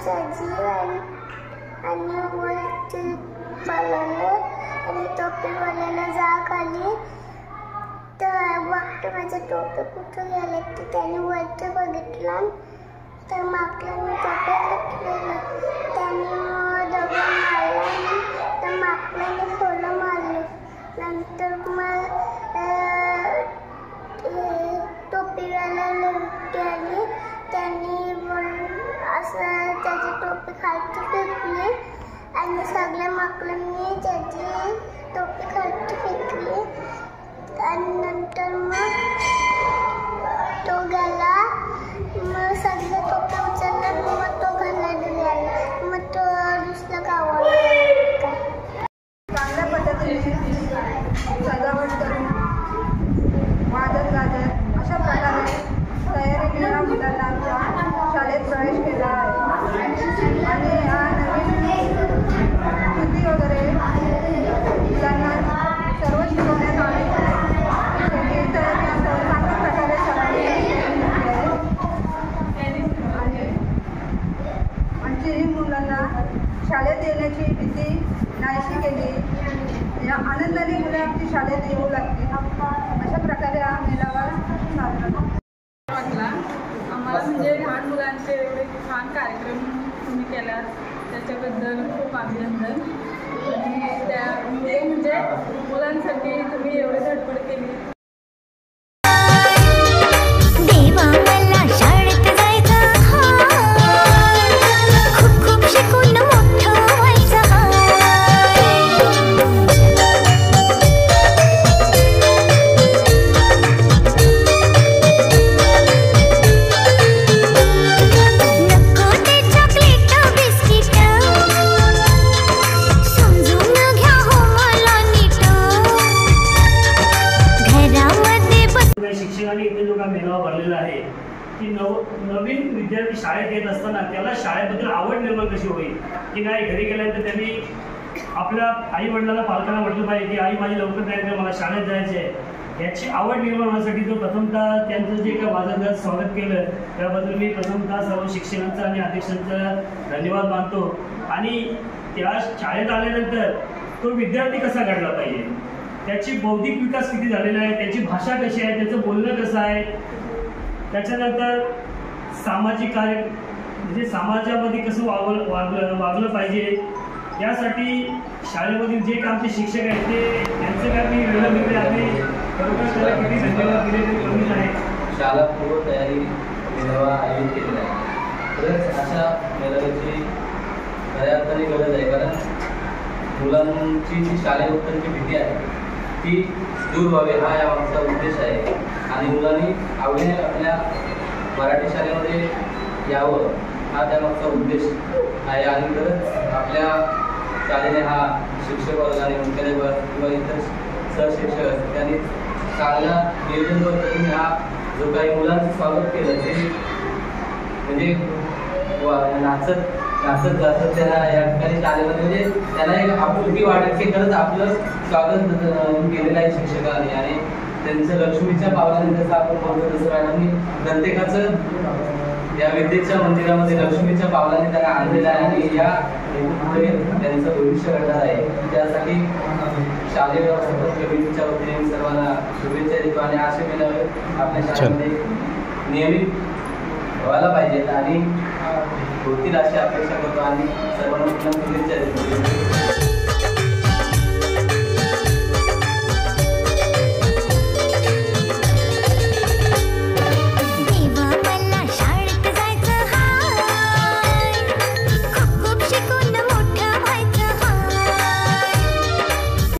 आणि वरतीवाल्याला आणि टोपीवाल्याला जाग आली तर बघते माझं टोपी कुठं गेलं तर त्याने वरती बघितलं तर माकडाने टोपी घेतलेलं त्याने दगड मारला तर माकडाने खोलं मारलं नंतर मग टोपीवाला लुटी आली त्यांनी असं त्याची टोपी खालती फेकली आणि सगळ्या माकडांनी त्याची टोपी खालती फेकली आणि नंतर मग तो गेला मग सगळे टोपी उचलला मग तो घराला गेला मग तो दुसऱ्या गावाला गेला. चांगल्या पद्धतीने सजावट करून वाजत गाजत अशा प्रकारे तयारीने या मुलांना आमच्या शाळेत प्रवेश केला आहे आणि हा नवीन कृती वगैरे मुलांना सर्व शिकवण्यात आले त्याची तयारी चांगल्या प्रकारे शाळेत आणि आणखी मुलांना शाळेत येण्याची भीती नाहीशी केली या आनंदाने मुलं आमची शाळेत येऊ लागली अशा प्रकारे हा मेळावा साजरा वाटला आम्हाला म्हणजे लहान मुलांचे एवढे छान कार्यक्रम तुम्ही केला त्याच्याबद्दल खूप अभिनंदन आणि त्या म्हणजे मुलांसाठी तुम्ही एवढी धडपड केली. शिक्षकांनी इथे जो का मेळावा भरलेला आहे की नवीन विद्यार्थी शाळेत येत असताना त्याला शाळेबद्दल आवड निर्माण कशी होईल की नाही घरी गेल्यानंतर त्यांनी आपल्या आई वडिलांना पालकांना म्हटलं पाहिजे की आई माझी लवकर जायचं मला शाळेत जायचं आहे याची आवड निर्माण होण्यासाठी जो प्रथमतः त्यांचं जे काय माझं स्वागत केलं त्याबद्दल मी प्रथमतः सर्व शिक्षकांचा आणि अध्यक्षांचा धन्यवाद मानतो आणि त्या शाळेत आल्यानंतर तो विद्यार्थी कसा घडला पाहिजे त्याची बौद्धिक विकास किती झालेला आहे त्याची भाषा कशी आहे त्याचं बोलणं कसं आहे त्याच्यानंतर सामाजिक कार्य म्हणजे समाजामध्ये कसं वागलं पाहिजे यासाठी शाळेमधील जे का आमचे शिक्षक आहेत ते त्यांचं काय मी वेळोवेळी आम्ही खरोखर त्याला किती धन्यवाद दिले तरी कमीच आहे. शाळा पूर्व तयारी मेळावा आयोजित केलेला आहे खरंच अशा मेळाव्याची खऱ्या अर्थाने गरज आहे कारण मुलांची जी शाळेबद्दलची भीती आहे ती दूर व्हावी हा आमचा उद्देश आहे आणि मुलांनी आवडीने आपल्या मराठी शाळेमध्ये यावं हा त्यामागचा उद्देश आहे आणि खरंच आपल्या शाळेने हा शिक्षक वर्गाने मुख्याध्यापक किंवा इतर सहशिक्षक त्यांनी चांगल्या नियोजन पद्धतीने हा जो काही मुलांचं स्वागत केलं ते म्हणजे नाचत गाचत त्यांना या ठिकाणी शाळेमध्ये म्हणजे त्यांना एक आपुलकी वाटेल की खरंच आपलं स्वागत केलेलं आहे शिक्षकांनी आणि त्यांचं लक्ष्मीच्या पावलाने जसं आपण बोलतो तसं मॅडमनी प्रत्येकाचं या विद्येच्या मंदिरामध्ये लक्ष्मीच्या पावलाने त्यांना आणलेलं आहे आणि या त्यांचं भविष्य घडणार आहे त्यासाठी शालेय व्यवस्थापन कमिटीच्या वतीने सर्वांना शुभेच्छा देतो आणि असे मेळावे आपल्या शाळेमध्ये नियमित व्हायला पाहिजेत आणि होतील अशी अपेक्षा करतो आणि सर्वांना शुभेच्छा देतो.